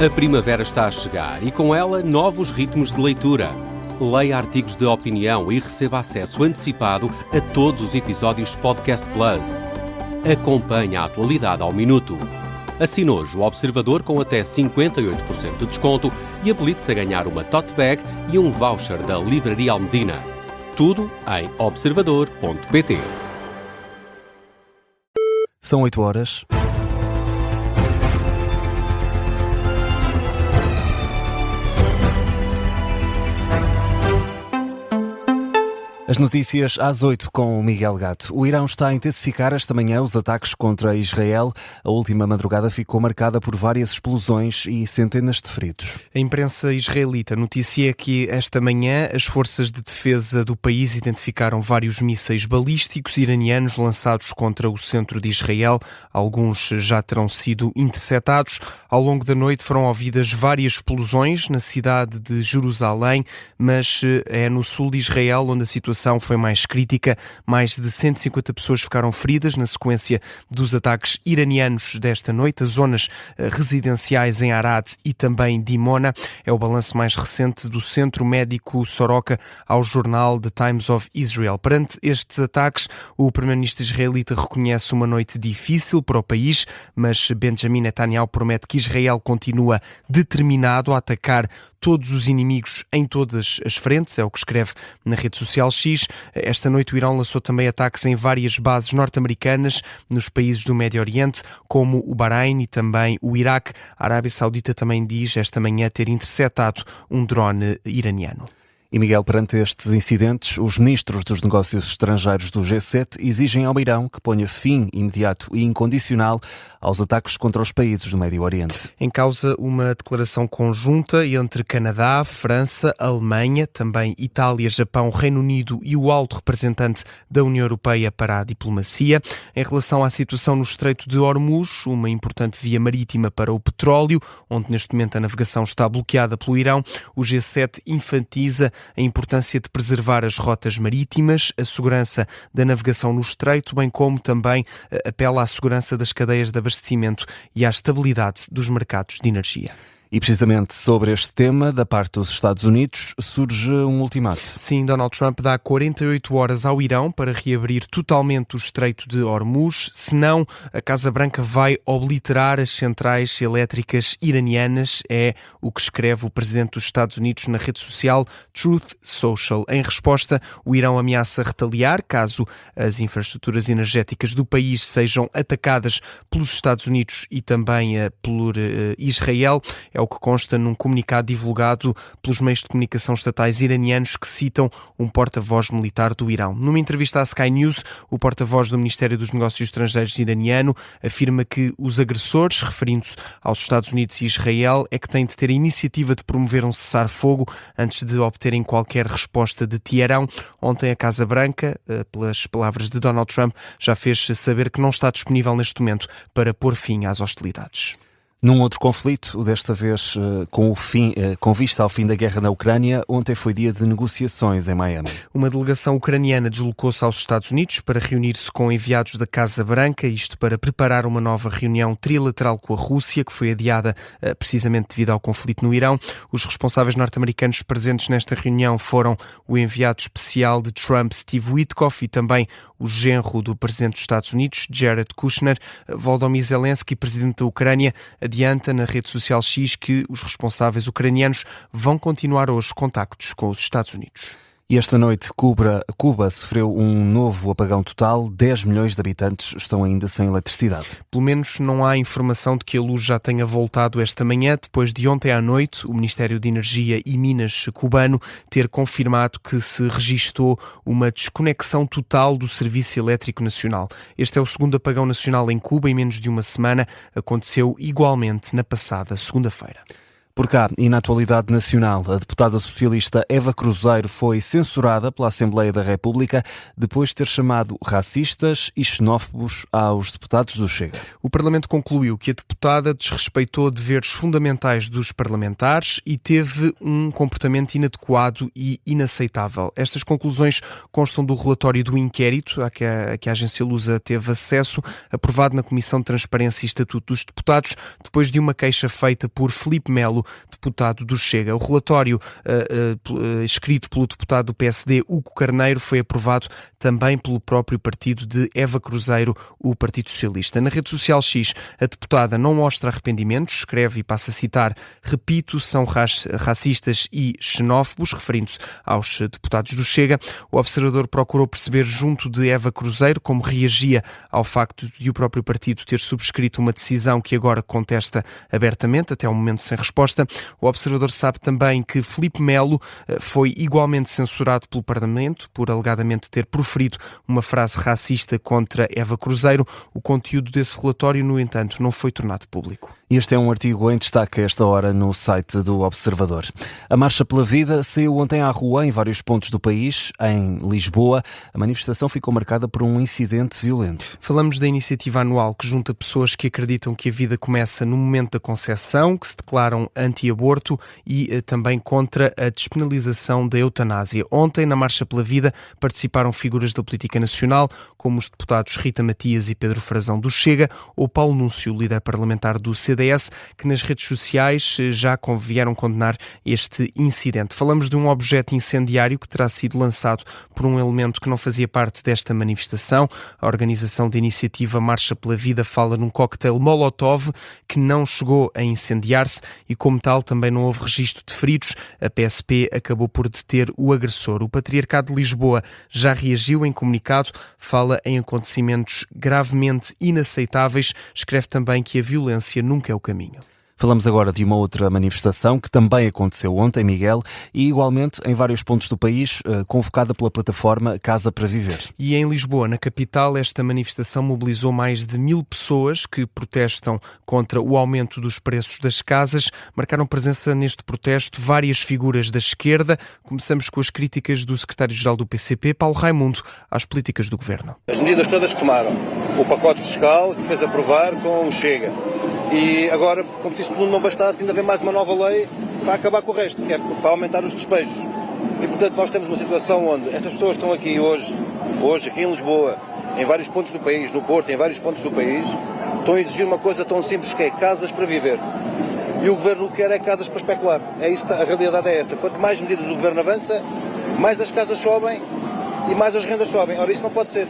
A primavera está a chegar e com ela novos ritmos de leitura. Leia artigos de opinião e receba acesso antecipado a todos os episódios Podcast Plus. Acompanhe a atualidade ao minuto. Assine hoje o Observador com até 58% de desconto e habilite-se a ganhar uma tote bag e um voucher da Livraria Almedina. Tudo em observador.pt. São 8 horas. As notícias às 8 com o Miguel Gato. O Irão está a intensificar esta manhã os ataques contra Israel. A última madrugada ficou marcada por várias explosões e centenas de feridos. A imprensa israelita noticia que esta manhã as forças de defesa do país identificaram vários mísseis balísticos iranianos lançados contra o centro de Israel. Alguns já terão sido interceptados. Ao longo da noite foram ouvidas várias explosões na cidade de Jerusalém, mas é no sul de Israel onde a situação foi mais crítica. Mais de 150 pessoas ficaram feridas na sequência dos ataques iranianos desta noite. As zonas residenciais em Arad e também Dimona. É o balanço mais recente do Centro Médico Soroka ao jornal The Times of Israel. Perante estes ataques, o primeiro-ministro israelita reconhece uma noite difícil para o país, mas Benjamin Netanyahu promete que Israel continua determinado a atacar todos os inimigos em todas as frentes, é o que escreve na rede social X. Esta noite o Irão lançou também ataques em várias bases norte-americanas nos países do Médio Oriente, como o Bahrein e também o Iraque. A Arábia Saudita também diz esta manhã ter interceptado um drone iraniano. E Miguel, perante estes incidentes, os ministros dos negócios estrangeiros do G7 exigem ao Irão que ponha fim imediato e incondicional aos ataques contra os países do Médio Oriente. Em causa uma declaração conjunta entre Canadá, França, Alemanha, também Itália, Japão, Reino Unido e o alto representante da União Europeia para a diplomacia. Em relação à situação no Estreito de Hormuz, uma importante via marítima para o petróleo, onde neste momento a navegação está bloqueada pelo Irão, o G7 enfatiza a importância de preservar as rotas marítimas, a segurança da navegação no estreito, bem como também apela à segurança das cadeias de abastecimento e à estabilidade dos mercados de energia. E precisamente sobre este tema, da parte dos Estados Unidos, surge um ultimato. Sim, Donald Trump dá 48 horas ao Irão para reabrir totalmente o Estreito de Hormuz, senão a Casa Branca vai obliterar as centrais elétricas iranianas, é o que escreve o presidente dos Estados Unidos na rede social Truth Social. Em resposta, o Irão ameaça retaliar caso as infraestruturas energéticas do país sejam atacadas pelos Estados Unidos e também por Israel. É o que consta num comunicado divulgado pelos meios de comunicação estatais iranianos que citam um porta-voz militar do Irão. Numa entrevista à Sky News, o porta-voz do Ministério dos Negócios Estrangeiros iraniano afirma que os agressores, referindo-se aos Estados Unidos e Israel, é que têm de ter a iniciativa de promover um cessar-fogo antes de obterem qualquer resposta de Teherão. Ontem a Casa Branca, pelas palavras de Donald Trump, já fez saber que não está disponível neste momento para pôr fim às hostilidades. Num outro conflito, desta vez com vista ao fim da guerra na Ucrânia, ontem foi dia de negociações em Miami. Uma delegação ucraniana deslocou-se aos Estados Unidos para reunir-se com enviados da Casa Branca, isto para preparar uma nova reunião trilateral com a Rússia, que foi adiada precisamente devido ao conflito no Irão. Os responsáveis norte-americanos presentes nesta reunião foram o enviado especial de Trump, Steve Witkoff, e também o genro do presidente dos Estados Unidos, Jared Kushner. Volodymyr Zelensky, presidente da Ucrânia, adianta na rede social X que os responsáveis ucranianos vão continuar hoje contactos com os Estados Unidos. E esta noite Cuba sofreu um novo apagão total. 10 milhões de habitantes estão ainda sem eletricidade. Pelo menos não há informação de que a luz já tenha voltado esta manhã, depois de ontem à noite o Ministério de Energia e Minas cubano ter confirmado que se registou uma desconexão total do Serviço Elétrico Nacional. Este é o segundo apagão nacional em Cuba em menos de uma semana. Aconteceu igualmente na passada segunda-feira. Por cá, e na atualidade nacional, a deputada socialista Eva Cruzeiro foi censurada pela Assembleia da República depois de ter chamado racistas e xenófobos aos deputados do Chega. O Parlamento concluiu que a deputada desrespeitou deveres fundamentais dos parlamentares e teve um comportamento inadequado e inaceitável. Estas conclusões constam do relatório do inquérito a que a agência Lusa teve acesso, aprovado na Comissão de Transparência e Estatuto dos Deputados, depois de uma queixa feita por Filipe Melo, deputado do Chega. O relatório escrito pelo deputado do PSD, Hugo Carneiro, foi aprovado também pelo próprio partido de Eva Cruzeiro, o Partido Socialista. Na rede social X, a deputada não mostra arrependimentos, escreve e passa a citar: repito, são racistas e xenófobos, referindo-se aos deputados do Chega. O Observador procurou perceber junto de Eva Cruzeiro como reagia ao facto de o próprio partido ter subscrito uma decisão que agora contesta abertamente, até ao momento sem resposta. O Observador sabe também que Filipe Melo foi igualmente censurado pelo Parlamento por alegadamente ter proferido uma frase racista contra Eva Cruzeiro. O conteúdo desse relatório, no entanto, não foi tornado público. Este é um artigo em destaque a esta hora no site do Observador. A Marcha pela Vida saiu ontem à rua em vários pontos do país. Em Lisboa, a manifestação ficou marcada por um incidente violento. Falamos da iniciativa anual que junta pessoas que acreditam que a vida começa no momento da concepção, que se declaram anti-aborto e também contra a despenalização da eutanásia. Ontem, na Marcha pela Vida, participaram figuras da política nacional, como os deputados Rita Matias e Pedro Frazão do Chega, ou Paulo Núncio, líder parlamentar do CDS, que nas redes sociais já vieram condenar este incidente. Falamos de um objeto incendiário que terá sido lançado por um elemento que não fazia parte desta manifestação. A organização da iniciativa Marcha pela Vida fala num cocktail Molotov que não chegou a incendiar-se e, como tal, também não houve registro de feridos. A PSP acabou por deter o agressor. O Patriarcado de Lisboa já reagiu em comunicado, fala em acontecimentos gravemente inaceitáveis, escreve também que a violência nunca é o caminho. Falamos agora de uma outra manifestação que também aconteceu ontem, Miguel, e igualmente em vários pontos do país, convocada pela plataforma Casa para Viver. E em Lisboa, na capital, esta manifestação mobilizou mais de 1000 pessoas que protestam contra o aumento dos preços das casas. Marcaram presença neste protesto várias figuras da esquerda. Começamos com as críticas do secretário-geral do PCP, Paulo Raimundo, às políticas do governo. As medidas todas que tomaram, o pacote fiscal que fez aprovar com o Chega. E agora, como se tudo não bastasse, ainda vem mais uma nova lei para acabar com o resto, que é para aumentar os despejos. E, portanto, nós temos uma situação onde estas pessoas estão aqui hoje aqui em Lisboa, em vários pontos do país, no Porto, em vários pontos do país, estão a exigir uma coisa tão simples que é casas para viver. E o Governo quer é casas para especular. É isso, a realidade é essa. Quanto mais medidas o Governo avança, mais as casas sobem e mais as rendas sobem. Ora, isso não pode ser.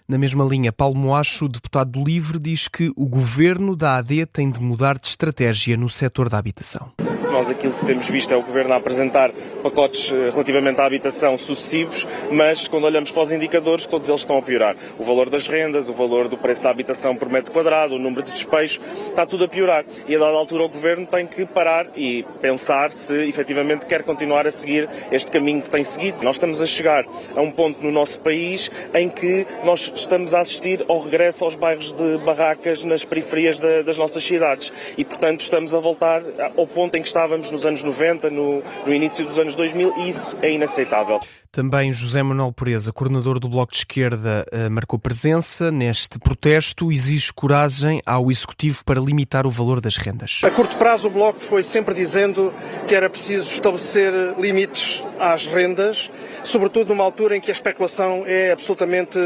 Na mesma linha, Paulo Moacho, deputado do LIVRE, diz que o governo da AD tem de mudar de estratégia no setor da habitação. Nós aquilo que temos visto é o Governo a apresentar pacotes relativamente à habitação sucessivos, mas quando olhamos para os indicadores, todos eles estão a piorar. O valor das rendas, o valor do preço da habitação por metro quadrado, o número de despejos, está tudo a piorar. E a dada altura o Governo tem que parar e pensar se efetivamente quer continuar a seguir este caminho que tem seguido. Nós estamos a chegar a um ponto no nosso país em que nós estamos a assistir ao regresso aos bairros de barracas nas periferias das nossas cidades e, portanto, estamos a voltar ao ponto em que estávamos nos anos 90, no início dos anos 2000, e isso é inaceitável. Também José Manuel Pureza, coordenador do Bloco de Esquerda, marcou presença neste protesto, exige coragem ao Executivo para limitar o valor das rendas. A curto prazo o Bloco foi sempre dizendo que era preciso estabelecer limites às rendas, sobretudo numa altura em que a especulação é absolutamente,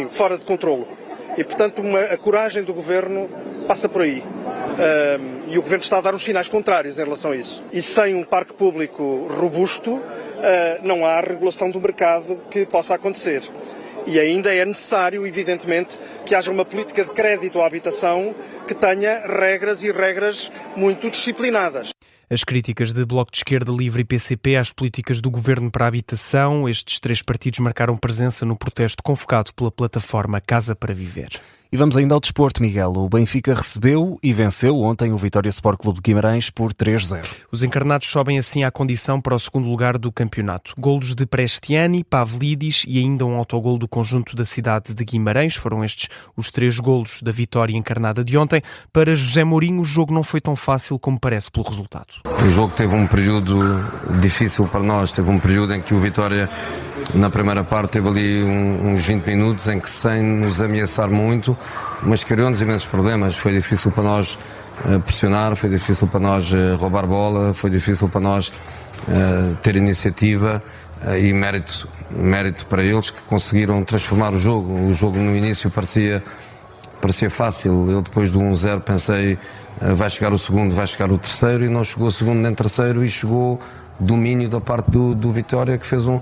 fora de controlo. E, portanto, a coragem do Governo passa por aí. E o Governo está a dar os sinais contrários em relação a isso. E sem um parque público robusto, não há regulação do mercado que possa acontecer. E ainda é necessário, evidentemente, que haja uma política de crédito à habitação que tenha regras e regras muito disciplinadas. As críticas de Bloco de Esquerda, LIVRE e PCP às políticas do Governo para a habitação, estes três partidos marcaram presença no protesto convocado pela plataforma Casa para Viver. E vamos ainda ao desporto, Miguel. O Benfica recebeu e venceu ontem o Vitória Sport Clube de Guimarães por 3-0. Os encarnados sobem assim à condição para o segundo lugar do campeonato. Golos de Prestiani, Pavlidis e ainda um autogol do conjunto da cidade de Guimarães. Foram estes os 3 golos da vitória encarnada de ontem. Para José Mourinho, o jogo não foi tão fácil como parece pelo resultado. O jogo teve um período difícil para nós. Teve um período em que o Vitória, na primeira parte, teve ali uns 20 minutos em que, sem nos ameaçar muito, mas criou-nos imensos problemas. Foi difícil para nós pressionar, foi difícil para nós roubar bola, foi difícil para nós ter iniciativa e mérito para eles, que conseguiram transformar o jogo. O jogo no início parecia fácil. Eu, depois do 1-0, pensei vai chegar o segundo, vai chegar o terceiro, e não chegou o segundo nem o terceiro, e chegou domínio da parte do Vitória, que fez uma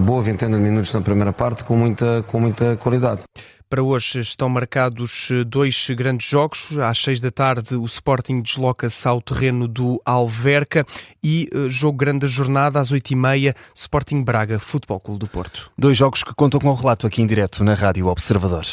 boa vintena de minutos na primeira parte com muita qualidade. Para hoje estão marcados 2 grandes jogos. Às 6 da tarde o Sporting desloca-se ao terreno do Alverca e jogo grande da jornada às 8h30, Sporting Braga, Futebol Clube do Porto. 2 jogos que contam com o relato aqui em direto na Rádio Observador.